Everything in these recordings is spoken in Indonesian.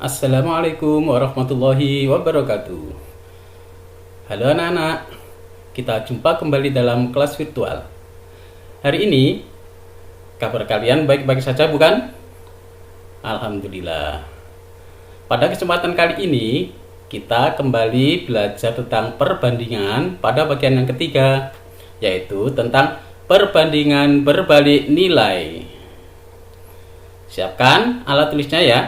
Assalamualaikum warahmatullahi wabarakatuh. Halo anak-anak, kita jumpa kembali dalam kelas virtual. Hari ini, kabar kalian baik-baik saja bukan? Alhamdulillah. Pada kesempatan kali ini, kita kembali belajar tentang perbandingan pada bagian yang ketiga, yaitu tentang perbandingan berbalik nilai. Siapkan alat tulisnya ya.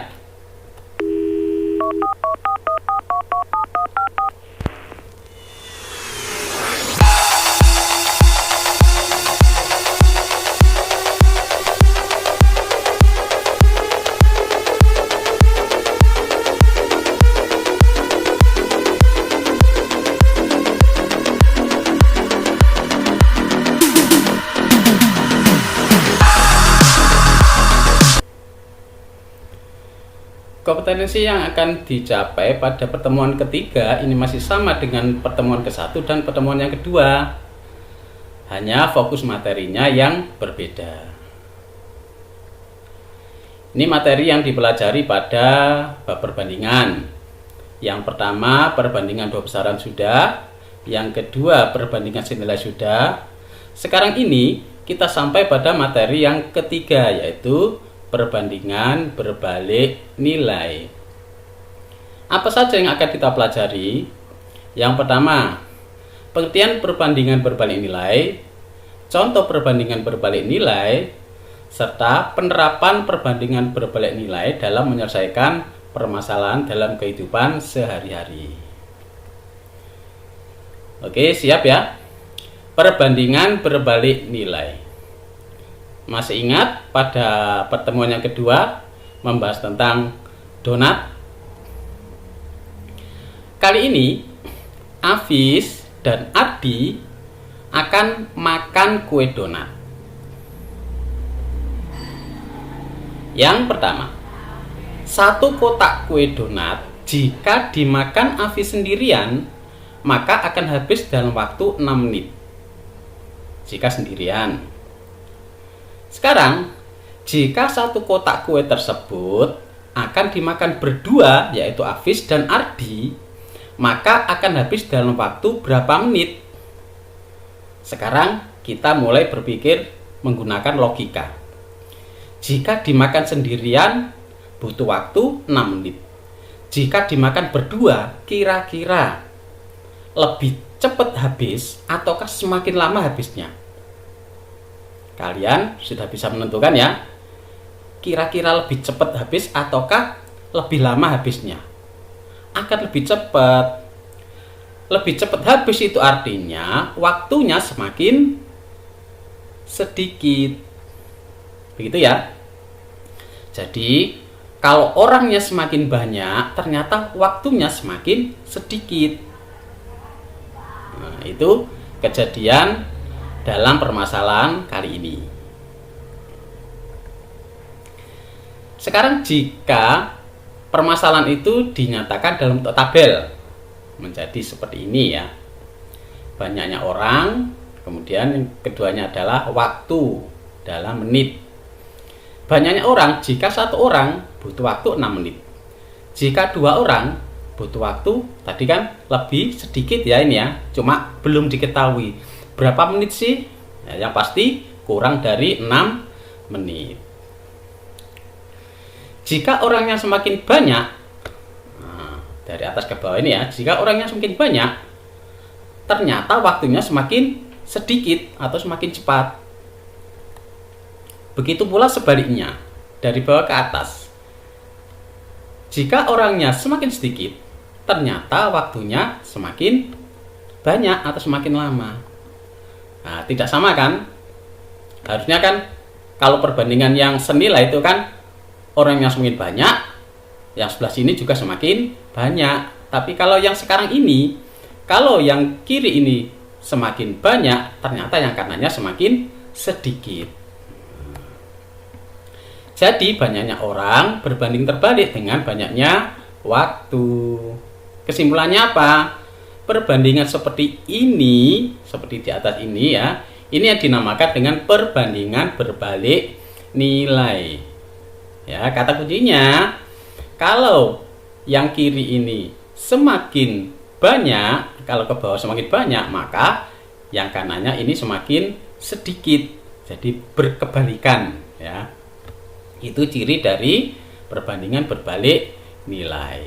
Kompetensi yang akan dicapai pada pertemuan ketiga ini masih sama dengan pertemuan ke-1 dan pertemuan yang kedua. Hanya fokus materinya yang berbeda. Ini materi yang dipelajari pada bab perbandingan. Yang pertama, perbandingan dua besaran sudah. Yang kedua, perbandingan senilai sudah. Sekarang ini kita sampai pada materi yang ketiga, yaitu perbandingan berbalik nilai. Apa saja yang akan kita pelajari? Yang pertama, pengertian perbandingan berbalik nilai, contoh perbandingan berbalik nilai, serta penerapan perbandingan berbalik nilai dalam menyelesaikan permasalahan dalam kehidupan sehari-hari. Oke, siap ya? Perbandingan berbalik nilai. Masih ingat pada pertemuan yang kedua membahas tentang donat? Kali ini Afis dan Ardi akan makan kue donat. Yang pertama, satu kotak kue donat jika dimakan Afis sendirian maka akan habis dalam waktu 6 menit jika sendirian. Sekarang, jika satu kotak kue tersebut akan dimakan berdua, yaitu Afis dan Ardi, maka akan habis dalam waktu berapa menit? Sekarang kita mulai berpikir menggunakan logika. Jika dimakan sendirian, butuh waktu 6 menit. Jika dimakan berdua, kira-kira lebih cepat habis ataukah semakin lama habisnya? Kalian sudah bisa menentukan ya, kira-kira lebih cepat habis ataukah lebih lama habisnya? Akan lebih cepat. Lebih cepat habis itu artinya waktunya semakin sedikit. Begitu ya. Jadi kalau orangnya semakin banyak, ternyata waktunya semakin sedikit. Nah, itu kejadian dalam permasalahan kali ini. Sekarang jika permasalahan itu dinyatakan dalam bentuk tabel, menjadi seperti ini ya. Banyaknya orang, kemudian yang keduanya adalah waktu dalam menit. Banyaknya orang, jika satu orang butuh waktu 6 menit. Jika dua orang butuh waktu, tadi kan lebih sedikit ya ini ya, cuma belum diketahui berapa menit sih? Ya, yang pasti kurang dari 6 menit. Jika orangnya semakin banyak, nah, dari atas ke bawah ini ya, jika orangnya semakin banyak, ternyata waktunya semakin sedikit atau semakin cepat. Begitu pula sebaliknya, dari bawah ke atas. Jika orangnya semakin sedikit, ternyata waktunya semakin banyak atau semakin lama. Nah, tidak sama kan? Harusnya kan kalau perbandingan yang senilai itu kan orang yang semakin banyak, yang sebelah sini juga semakin banyak. Tapi kalau yang sekarang ini, kalau yang kiri ini semakin banyak, ternyata yang kanannya semakin sedikit. Jadi banyaknya orang berbanding terbalik dengan banyaknya waktu. Kesimpulannya apa? Perbandingan seperti ini, seperti di atas ini ya, ini yang dinamakan dengan perbandingan berbalik nilai. Ya, kata kuncinya Kalau yang kiri ini semakin banyak, kalau ke bawah semakin banyak, maka yang kanannya ini semakin sedikit. Jadi berkebalikan ya. Itu ciri dari perbandingan berbalik nilai.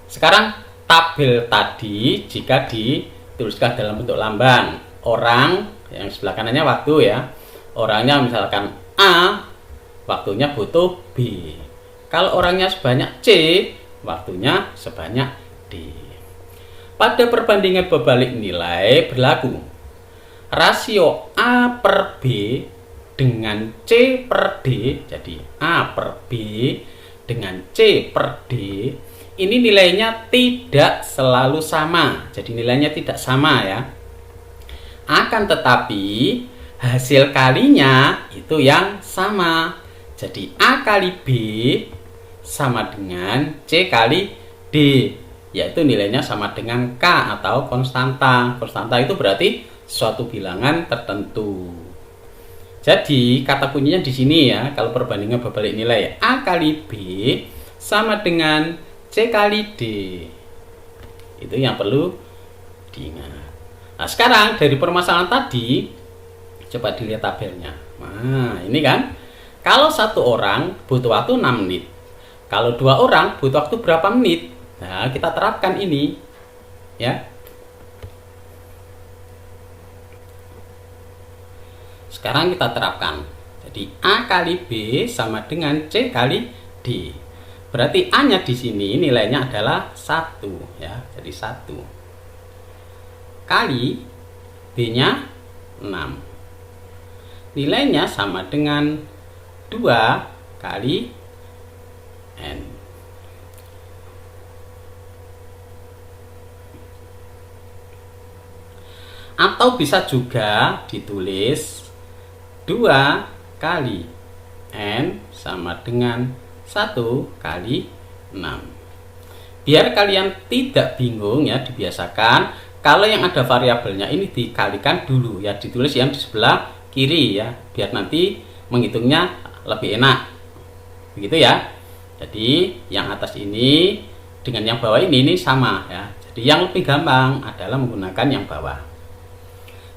Sekarang tabel tadi jika dituliskan dalam bentuk lambang, orang yang sebelah kanannya waktu ya. Orangnya misalkan A, waktunya butuh B. Kalau orangnya sebanyak C, waktunya sebanyak D. Pada perbandingan berbalik nilai berlaku rasio A per B dengan C per D. Jadi A per B dengan C per D, ini nilainya tidak selalu sama. Jadi nilainya tidak sama ya. Akan tetapi hasil kalinya itu yang sama. Jadi A kali B sama dengan C kali D, yaitu nilainya sama dengan K atau konstanta. Konstanta itu berarti suatu bilangan tertentu. Jadi kata kuncinya di sini ya, kalau perbandingan berbalik nilai A kali B sama dengan C kali D. Itu yang perlu diingat. Nah, sekarang dari permasalahan tadi coba dilihat tabelnya. Nah, ini kan kalau satu orang butuh waktu 6 menit. Kalau dua orang butuh waktu berapa menit? Nah, kita terapkan ini ya. Sekarang kita terapkan. Jadi A kali B sama dengan C kali D. Berarti A-nya di sini nilainya adalah 1 ya. Jadi 1 kali B-nya 6. Nilainya sama dengan 2 kali N. Atau bisa juga ditulis 2 kali N sama dengan 1 kali 6. Biar kalian tidak bingung ya, dibiasakan kalau yang ada variabelnya ini dikalikan dulu ya, ditulis yang di sebelah kiri ya, biar nanti menghitungnya lebih enak. Begitu ya. Jadi yang atas ini dengan yang bawah ini sama ya. Jadi yang lebih gampang adalah menggunakan yang bawah.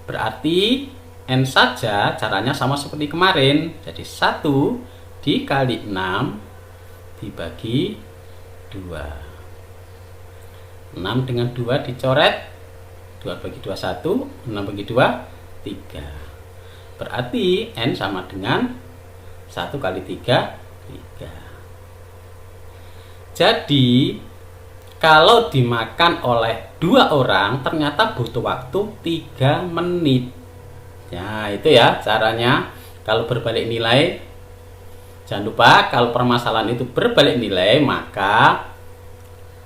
Berarti N saja caranya sama seperti kemarin. Jadi 1 dikali 6 dibagi 2. 6 dengan 2 dicoret. 2 bagi 2 1, 6 bagi 2 3. Berarti N sama dengan 1 kali 3 3. Jadi kalau dimakan oleh 2 orang ternyata butuh waktu 3 menit. Ya, itu ya caranya kalau berbalik nilai. Jangan lupa kalau permasalahan itu berbalik nilai, maka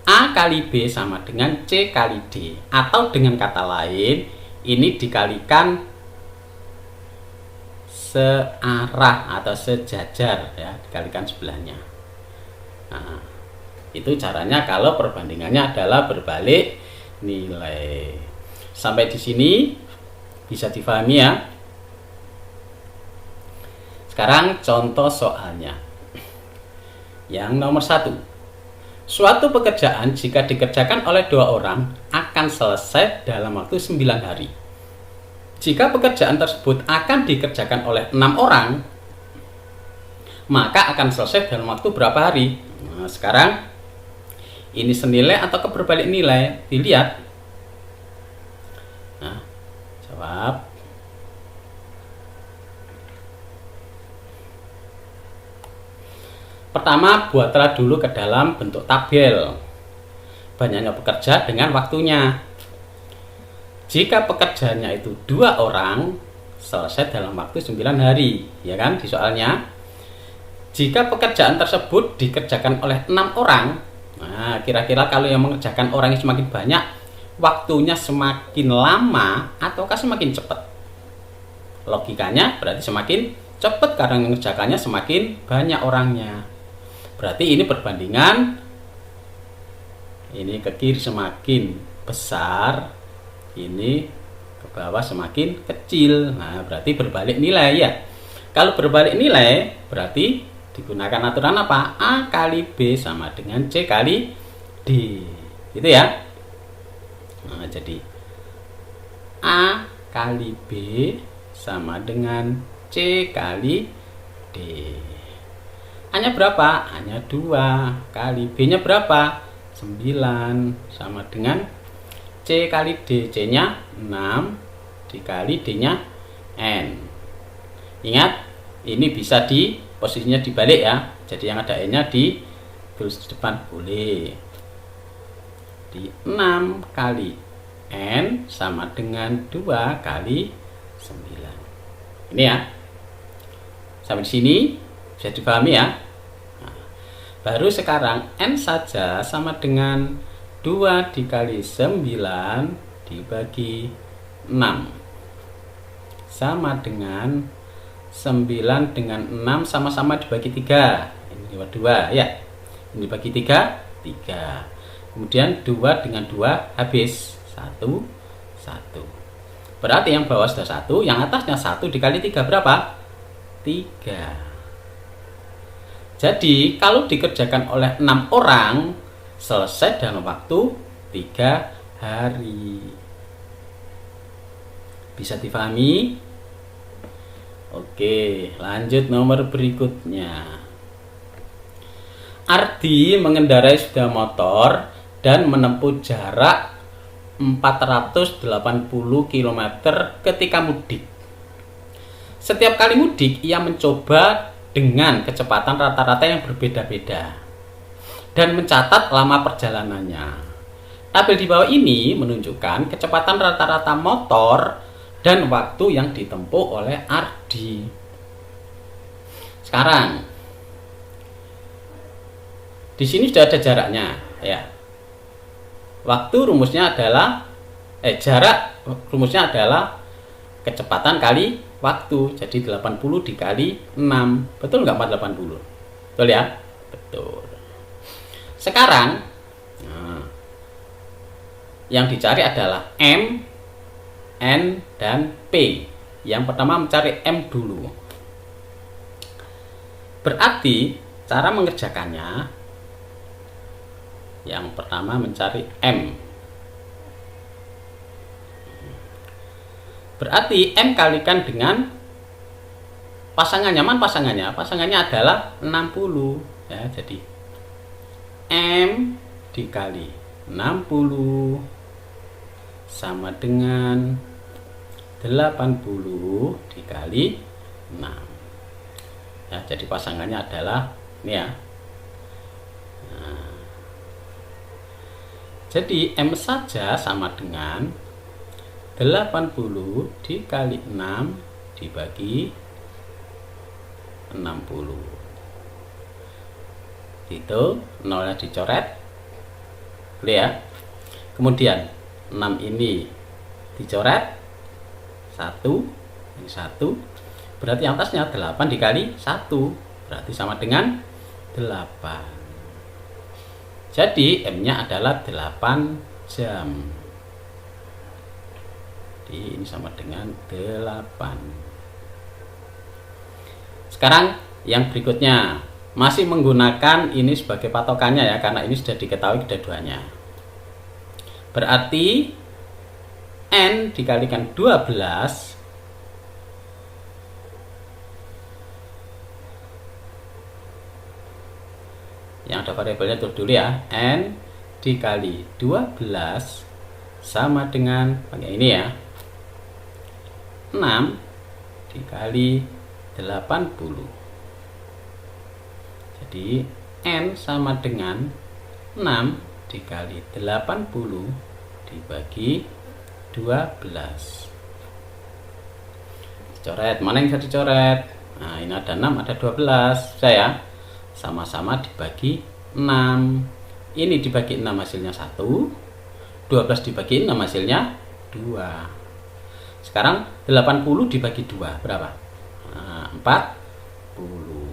A kali B sama dengan C kali D. Atau dengan kata lain, ini dikalikan searah atau sejajar ya, dikalikan sebelahnya. Nah, itu caranya kalau perbandingannya adalah berbalik nilai. Sampai di sini bisa difahami ya. Sekarang contoh soalnya. Yang nomor 1. Suatu pekerjaan jika dikerjakan oleh 2 orang akan selesai dalam waktu 9 hari. Jika pekerjaan tersebut akan dikerjakan oleh 6 orang, maka akan selesai dalam waktu berapa hari? Nah, sekarang ini senilai atau berbalik nilai? Dilihat. Nah, jawab. Pertama, buatlah dulu ke dalam bentuk tabel banyaknya pekerja dengan waktunya. Jika pekerjaannya itu 2 orang, selesai dalam waktu 9 hari, ya kan di soalnya. Jika pekerjaan tersebut dikerjakan oleh 6 orang, nah kira-kira kalau yang mengerjakan orangnya semakin banyak, waktunya semakin lama ataukah semakin cepat? Logikanya berarti semakin cepat karena mengerjakannya semakin banyak orangnya. Berarti ini perbandingan, ini ke kiri semakin besar, ini ke bawah semakin kecil. Nah berarti berbalik nilai ya. Kalau berbalik nilai berarti digunakan aturan apa? A kali B sama dengan C kali D. Gitu ya. Nah, jadi A kali B sama dengan C kali D. A-nya berapa? A-nya 2 kali B-nya berapa? 9 sama dengan C kali D. C-nya 6 dikali D-nya N. Ingat, ini bisa di posisinya dibalik ya. Jadi yang ada N-nya di tulis di depan boleh. Di 6 kali N sama dengan 2 kali 9. Ini ya. Sampai di sini bisa dipahami ya. Nah, baru sekarang N saja sama dengan 2 dikali 9 dibagi 6 sama dengan 9 dengan 6 sama-sama dibagi 3. Ini 2 ya. Ini dibagi 3, 3. Kemudian 2 dengan 2 habis 1, 1. Berarti yang bawah sudah 1, yang atasnya 1 dikali 3 berapa? 3. Jadi kalau dikerjakan oleh 6 orang, selesai dalam waktu 3 hari. Bisa difahami? Oke, lanjut nomor berikutnya. Ardi mengendarai sepeda motor dan menempuh jarak 480 km ketika mudik. Setiap kali mudik, ia mencoba dengan kecepatan rata-rata yang berbeda-beda dan mencatat lama perjalanannya. Tabel di bawah ini menunjukkan kecepatan rata-rata motor dan waktu yang ditempuh oleh Ardi. Sekarang di sini sudah ada jaraknya ya. Waktu rumusnya adalah jarak rumusnya adalah kecepatan kali waktu. Jadi 80 dikali 6. Betul nggak 480? Betul ya? Betul. Sekarang yang dicari adalah M, N, dan P. Yang pertama mencari M dulu. Berarti cara mengerjakannya, yang pertama mencari M. Berarti M kalikan dengan pasangannya. Mana pasangannya? Pasangannya adalah 60 ya. Jadi M dikali 60 sama dengan 80 dikali 6 ya. Jadi pasangannya adalah ini ya. Nah, jadi M saja sama dengan 80 dikali 6 dibagi 60. Itu nolnya dicoret. Boleh ya. Kemudian 6 ini dicoret 1, ini 1. Berarti yang atasnya 8 dikali 1. Berarti sama dengan 8. Jadi M-nya adalah 8 jam. Jadi ini sama dengan 8. Sekarang yang berikutnya, masih menggunakan ini sebagai patokannya ya, karena ini sudah diketahui kedua-duanya. Berarti N dikalikan 12 yang ada variabelnya tulis dulu ya. N dikali 12 sama dengan pakai ini ya, 6 dikali 80. Jadi N sama dengan 6 dikali 80 dibagi 12. Dicoret, mana yang bisa dicoret? Nah, ini ada 6, ada 12. Saya sama-sama dibagi 6. Ini dibagi 6 hasilnya 1. 12 dibagi 6 hasilnya 2. Sekarang 80 dibagi 2 berapa? Nah, 40.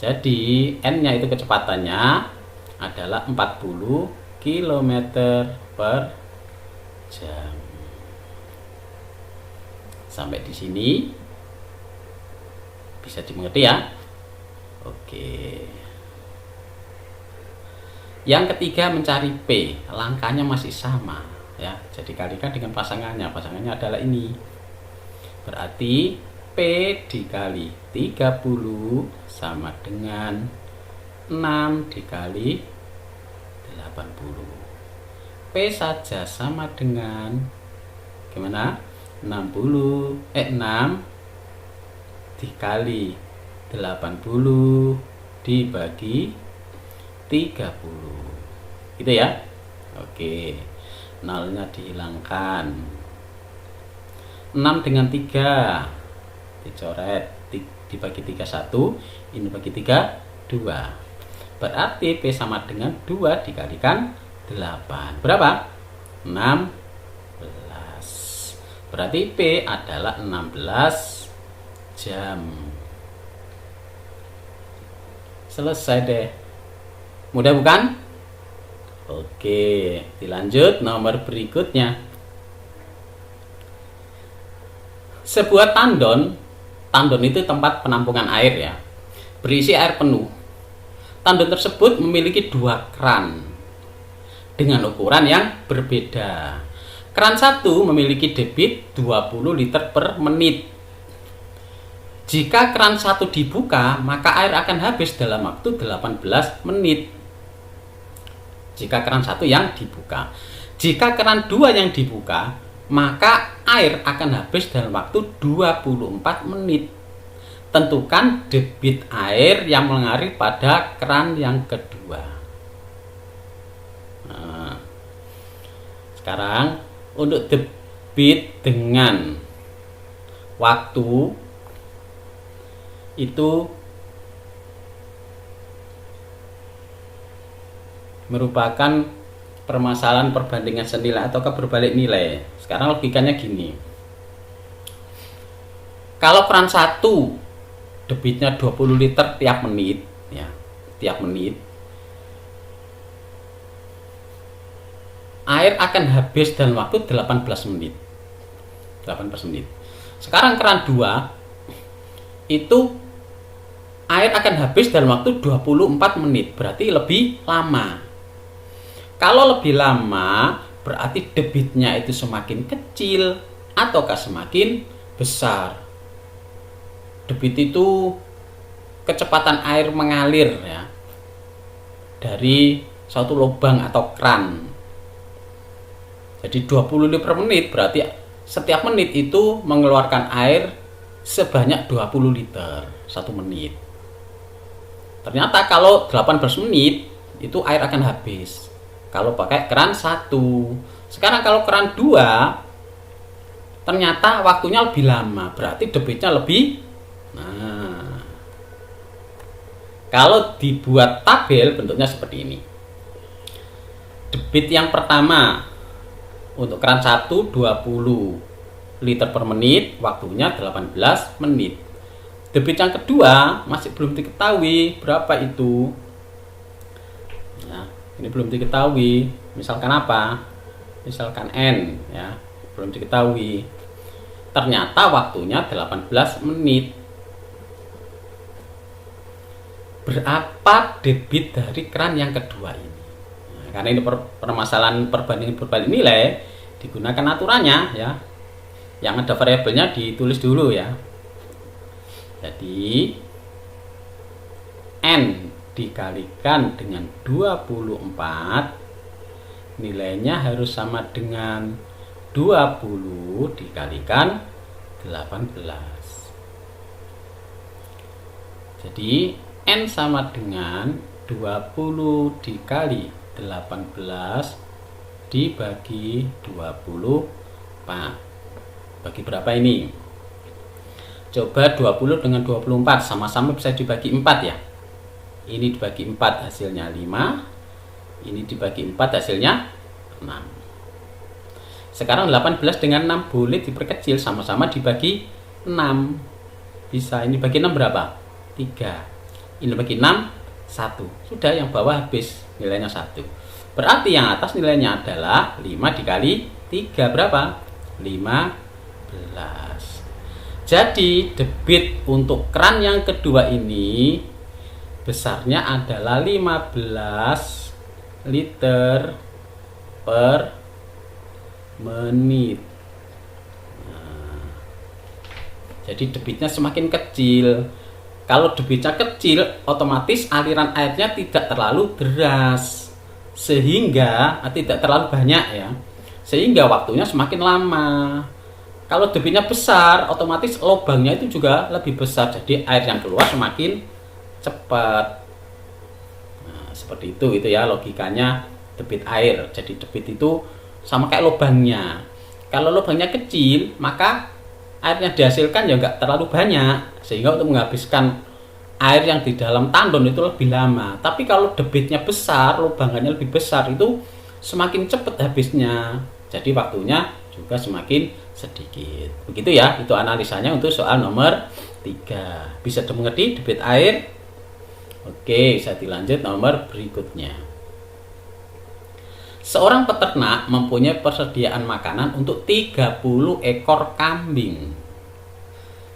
Jadi N-nya itu kecepatannya adalah 40 km per jam. Sampai di sini Bisa dimengerti ya? Oke. Yang ketiga mencari P, langkahnya masih sama ya. Jadi kalikan dengan pasangannya. Pasangannya adalah ini. Berarti P dikali 30 sama dengan 6 dikali 80. P saja sama dengan gimana? 6 dikali 80 dibagi 30. Gitu ya. Oke. Nolnya dihilangkan. 6 dengan 3 dicoret, dibagi 3 1, ini bagi 3 2. Berarti P sama dengan 2 dikalikan 8. Berapa? 16. Berarti P adalah 16 jam. Selesai deh. Mudah bukan? Oke, dilanjut nomor berikutnya. Sebuah tandon itu tempat penampungan air ya, berisi air penuh. Tandon tersebut memiliki 2 keran dengan ukuran yang berbeda. Keran 1 memiliki debit 20 liter per menit. Jika keran 1 dibuka, maka air akan habis dalam waktu 18 menit. Jika keran 1 yang dibuka. Jika keran 2 yang dibuka, maka air akan habis dalam waktu 24 menit. Tentukan debit air yang mengalir pada keran yang kedua. Nah, sekarang untuk debit dengan waktu itu merupakan permasalahan perbandingan senilai ataukah berbalik nilai. Sekarang logikanya gini. Kalau keran 1 debitnya 20 liter tiap menit ya, tiap menit air akan habis dalam waktu 18 menit. 18 menit. Sekarang keran 2 itu air akan habis dalam waktu 24 menit, berarti lebih lama. Kalau lebih lama, berarti debitnya itu semakin kecil ataukah semakin besar. Debit itu kecepatan air mengalir ya dari suatu lubang atau keran. Jadi 20 liter per menit, berarti setiap menit itu mengeluarkan air sebanyak 20 liter 1 menit. Ternyata kalau 18 menit itu air akan habis kalau pakai keran 1. Sekarang kalau keran 2 ternyata waktunya lebih lama, berarti debitnya lebih. Nah, kalau dibuat tabel bentuknya seperti ini. Debit yang pertama untuk keran 1 20 liter per menit, waktunya 18 menit. Debit yang kedua masih belum diketahui berapa itu. Nah, ini belum diketahui. Misalkan apa? Misalkan N ya, belum diketahui. Ternyata waktunya 18 menit. Berapa debit dari keran yang kedua ini? Nah, karena ini permasalahan perbandingan berbalik nilai, digunakan aturannya ya. Yang ada variabelnya ditulis dulu ya. Jadi N dikalikan dengan 24, nilainya harus sama dengan 20 dikalikan 18. Jadi N sama dengan 20 dikali 18 dibagi 24. Bagi berapa ini? Coba 20 dengan 24 sama-sama bisa dibagi 4 ya. Ini dibagi 4 hasilnya 5. Ini dibagi 4 hasilnya 6. Sekarang 18 dengan 6 boleh diperkecil, sama-sama dibagi 6. Bisa, ini bagi 6 berapa? 3. Ini bagi 6 1. Sudah, yang bawah habis, nilainya 1. Berarti yang atas nilainya adalah 5 dikali 3 berapa? 15. Jadi debit untuk keran yang kedua ini besarnya adalah 15 liter per menit. Nah, jadi debitnya semakin kecil. Kalau debitnya kecil, otomatis aliran airnya tidak terlalu deras, sehingga tidak terlalu banyak ya, sehingga waktunya semakin lama. Kalau debitnya besar, otomatis lubangnya itu juga lebih besar, jadi air yang keluar semakin cepat. Nah, seperti itu ya logikanya debit air. Jadi debit itu sama kayak lubangnya. Kalau lubangnya kecil, maka airnya dihasilkan ya nggak terlalu banyak, sehingga untuk menghabiskan air yang di dalam tandon itu lebih lama. Tapi kalau debitnya besar, lubangnya lebih besar, itu semakin cepat habisnya. Jadi waktunya juga semakin sedikit. Begitu ya, itu analisanya untuk soal nomor 3. Bisa dimengerti debit air? Oke, bisa dilanjut nomor berikutnya. Seorang peternak mempunyai persediaan makanan untuk 30 ekor kambing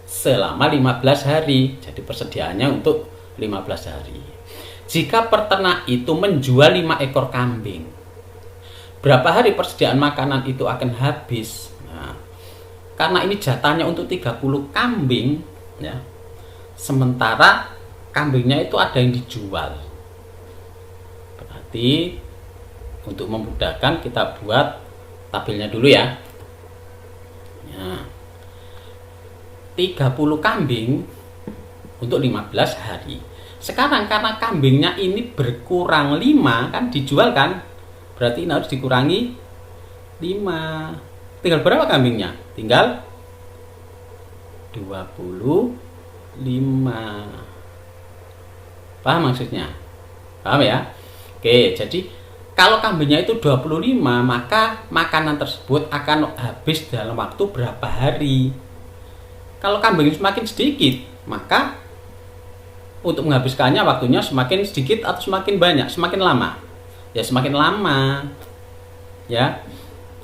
selama 15 hari. Jadi persediaannya untuk 15 hari. Jika peternak itu menjual 5 ekor kambing, berapa hari persediaan makanan itu akan habis? Nah, karena ini jatahnya untuk 30 kambing ya. Sementara kambingnya itu ada yang dijual. Berarti untuk memudahkan kita buat tabelnya dulu ya. 30 kambing untuk 15 hari. Sekarang karena kambingnya ini berkurang 5 kan, dijual kan, berarti ini harus dikurangi 5. Tinggal berapa kambingnya? Tinggal 25. Paham maksudnya? Paham ya? Oke, jadi kalau kambingnya itu 25, maka makanan tersebut akan habis dalam waktu berapa hari? Kalau kambing semakin sedikit, maka untuk menghabiskannya waktunya semakin sedikit atau semakin banyak, semakin lama. Ya semakin lama. Ya.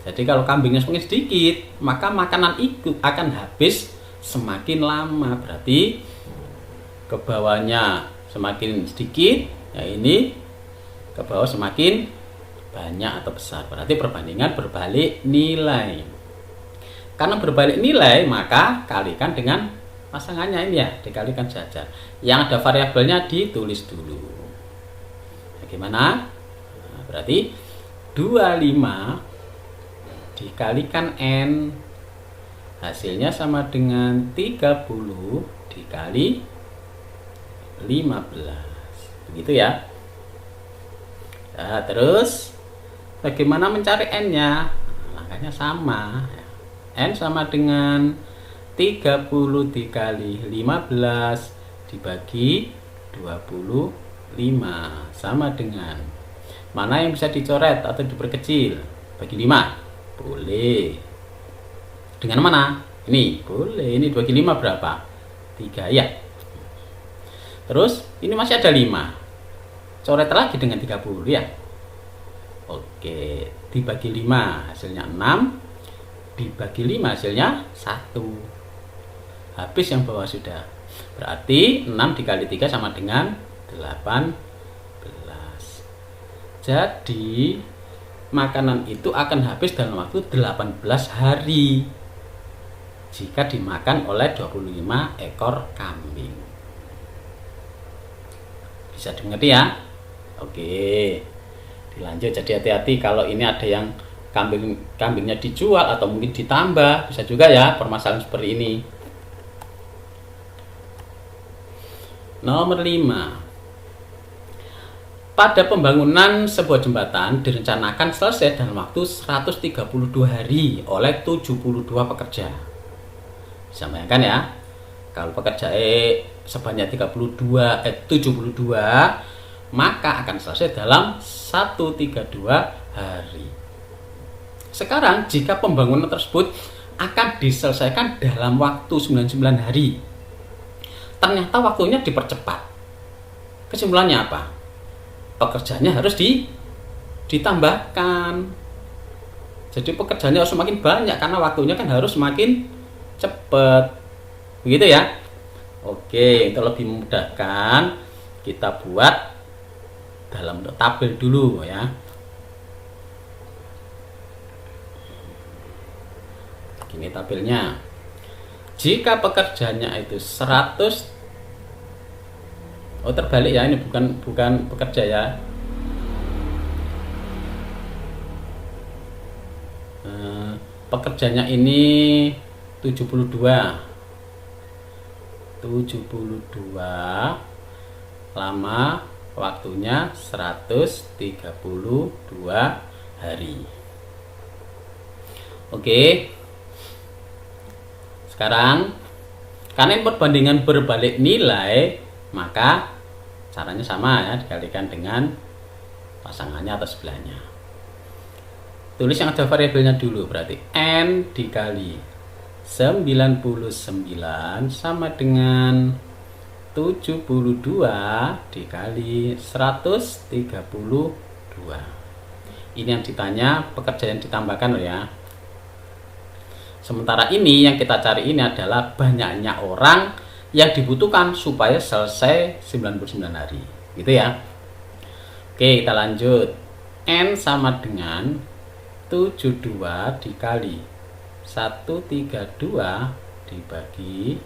Jadi kalau kambingnya semakin sedikit, maka makanan itu akan habis semakin lama. Berarti ke bawahnya semakin sedikit, ya ini ke bawah semakin banyak atau besar. Berarti perbandingan berbalik nilai. Karena berbalik nilai, maka kalikan dengan pasangannya ini ya, dikalikan saja. Yang ada variabelnya ditulis dulu. Bagaimana? Nah, berarti 25 dikalikan N, hasilnya sama dengan 30 dikali 15. Begitu ya. Nah, terus bagaimana mencari N-nya? Langkahnya sama. N sama dengan 30 dikali 15 dibagi 25 sama dengan, mana yang bisa dicoret atau diperkecil? Bagi 5 boleh. Dengan mana? Ini boleh. Ini bagi 5 berapa? 3 ya. Terus ini masih ada 5, coret lagi dengan 30 ya. Oke, dibagi 5 hasilnya 6, dibagi 5 hasilnya 1. Habis yang bawah sudah. Berarti 6 dikali 3 sama dengan 18. Jadi makanan itu akan habis dalam waktu 18 hari jika dimakan oleh 25 ekor kambing. Bisa dimengerti ya? Oke, dilanjut. Jadi hati-hati kalau ini ada yang kambingnya dijual atau mungkin ditambah, bisa juga ya permasalahan seperti ini. Nomor 5. Pada pembangunan sebuah jembatan direncanakan selesai dalam waktu 132 hari oleh 72 pekerja. Bisa bayangkan ya, kalau pekerja sebanyak 72, maka akan selesai dalam 132 hari. Sekarang jika pembangunan tersebut akan diselesaikan dalam waktu 99 hari, ternyata waktunya dipercepat. Kesimpulannya apa? Pekerjaannya harus ditambahkan. Jadi pekerjaannya harus semakin banyak karena waktunya kan harus semakin cepat. Begitu ya. Oke, untuk lebih memudahkan kita buat dalam bentuk tabel dulu ya. Ini tabelnya. Jika pekerjanya itu 100, oh terbalik ya, ini bukan pekerja ya. Pekerjanya ini 72, lama waktunya 132 hari. Oke. Sekarang karena ini perbandingan berbalik nilai, maka caranya sama ya, dikalikan dengan pasangannya atau sebelahnya. Tulis yang ada variabelnya dulu, berarti N dikali 99 sama dengan 72 dikali 132. Ini yang ditanya, pekerjaan yang ditambahkan loh ya. Sementara ini yang kita cari ini adalah banyaknya orang yang dibutuhkan supaya selesai 99 hari. Gitu ya. Oke, kita lanjut. N sama dengan 72 dikali 132 dibagi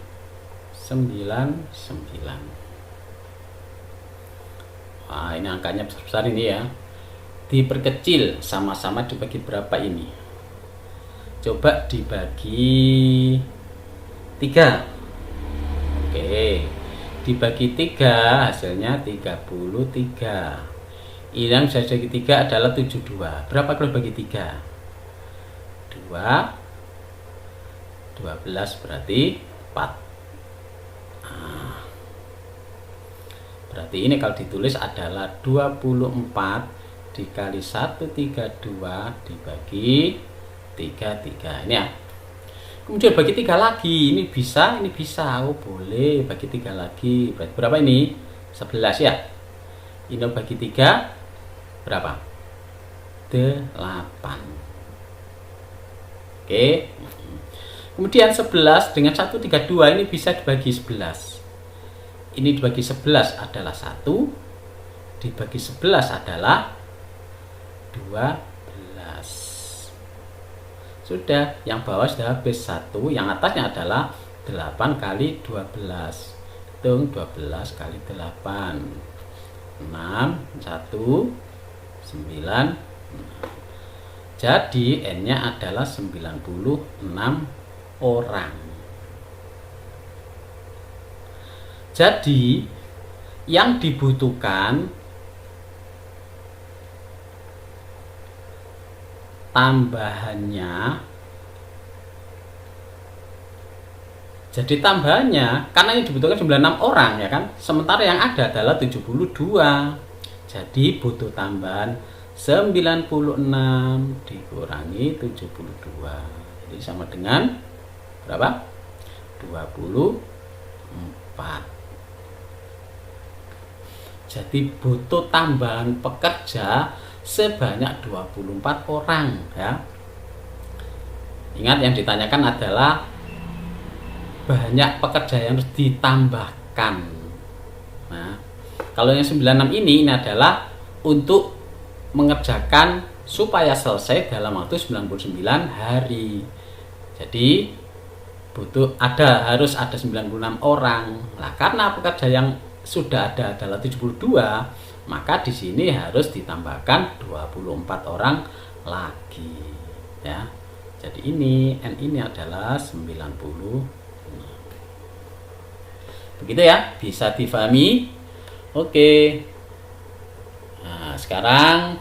99. Wah, ini angkanya besar-besar ini ya. Diperkecil, sama-sama dibagi berapa ini? Coba dibagi 3. Oke, dibagi 3 hasilnya 33. Ini yang bisa dibagi 3 adalah 72. Berapa kalau bagi 3? 2, 12 berarti 4. Berarti ini kalau ditulis adalah 24 dikali 132 dibagi 33. Ini ya. Kemudian bagi 3 lagi, ini bisa. Oh boleh, bagi 3 lagi. Berarti berapa ini? 11 ya. Ini bagi 3 berapa? 8. Oke. Kemudian 11 dengan 132 ini bisa dibagi 11. Ini dibagi 11 adalah 1. Dibagi 11 adalah 12. Sudah, yang bawah sudah habis 1, yang atasnya adalah 8 kali 12. Hitung 12 kali 8. 6, 1, 9. Jadi N-nya adalah 96 orang. Jadi yang dibutuhkan tambahannya, jadi tambahannya karena ini dibutuhkan 96 orang ya kan, sementara yang ada adalah 72. Jadi butuh tambahan 96 dikurangi 72. Jadi sama dengan berapa? 24. Jadi butuh tambahan pekerja sebanyak 24 orang ya. Ingat yang ditanyakan adalah banyak pekerja yang harus ditambahkan. Nah, kalau yang 96 ini adalah untuk mengerjakan supaya selesai dalam waktu 99 hari. Jadi harus ada 96 orang. Nah, karena pekerja yang sudah ada adalah 72, maka di sini harus ditambahkan 24 orang lagi ya. Jadi ini N ini adalah 90. Begitu ya, bisa difahami? Oke. Nah, sekarang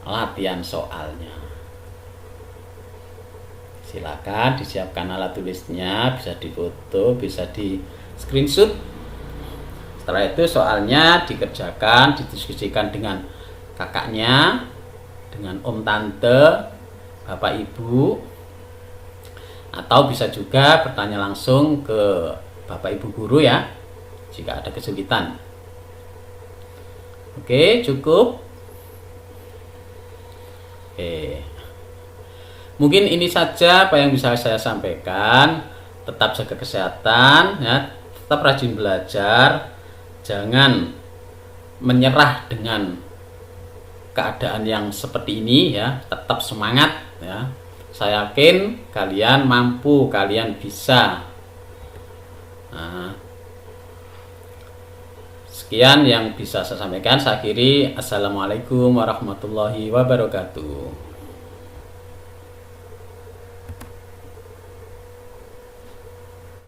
latihan soalnya. Silakan disiapkan alat tulisnya, bisa difoto, bisa di screenshot. Setelah itu soalnya dikerjakan, didiskusikan dengan kakaknya, dengan om tante, bapak ibu, atau bisa juga bertanya langsung ke bapak ibu guru ya, jika ada kesulitan. Oke, cukup. Oke. Mungkin ini saja apa yang bisa saya sampaikan tetap jaga kesehatan ya, tetap rajin belajar, jangan menyerah dengan keadaan yang seperti ini ya, tetap semangat ya. Saya yakin kalian mampu, kalian bisa. Nah, sekian yang bisa saya sampaikan. Saya akhiri. Assalamualaikum warahmatullahi wabarakatuh.